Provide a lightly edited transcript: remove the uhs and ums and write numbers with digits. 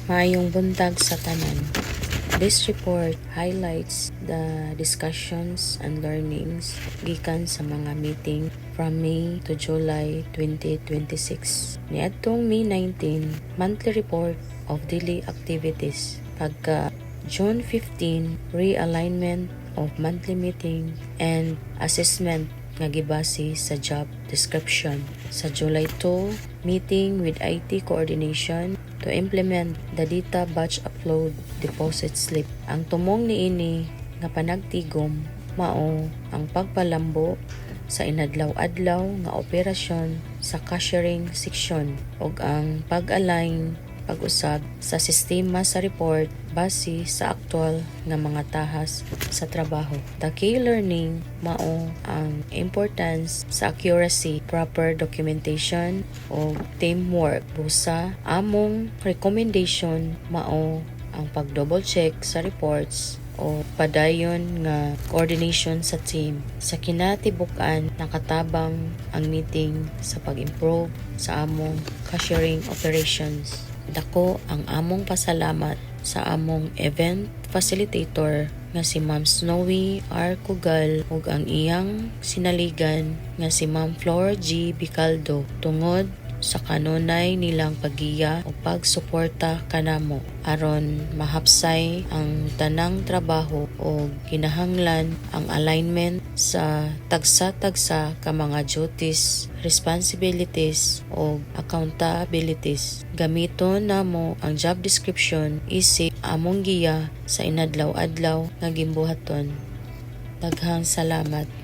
Maayong buntag sa tanan. This report highlights the discussions and learnings gikan sa mga meeting from May to July 2026. Niadtong May 19, monthly report of daily activities. Pagka June 15, realignment of monthly meeting and assessment nga gibase sa job description. Sa July 2, meeting with IT coordination to implement the data batch upload deposit slip. Ang tumong niini nga panagtigom mao ang pagpalambo sa inadlaw-adlaw nga operasyon sa cashiering section ug ang pag-align pag-usab sa sistema sa report base sa aktual nga mga tahas sa trabaho. The key learning mao ang importance sa accuracy, proper documentation o teamwork. Busa among recommendation mao ang pag-double check sa reports o padayon nga coordination sa team. Sa kinatibuk-an nakatabang ang meeting sa pag-improve sa among cashiering operations. Dako ang among pasalamat sa among event facilitator nga si Ma'am Snowy R. Cugal ug ang iyang sinaligan nga si Ma'am Flor G. Bicaldo tungod sa kanunay nilang paggiya o pagsuporta kanamo aron mahapsay ang tanang trabaho o kinahanglan ang alignment sa tagsa-tagsa ka mga duties, responsibilities o accountabilities. Gamiton namo ang job description isip among giya sa inadlaw-adlaw nga gimbuhaton. Daghang salamat.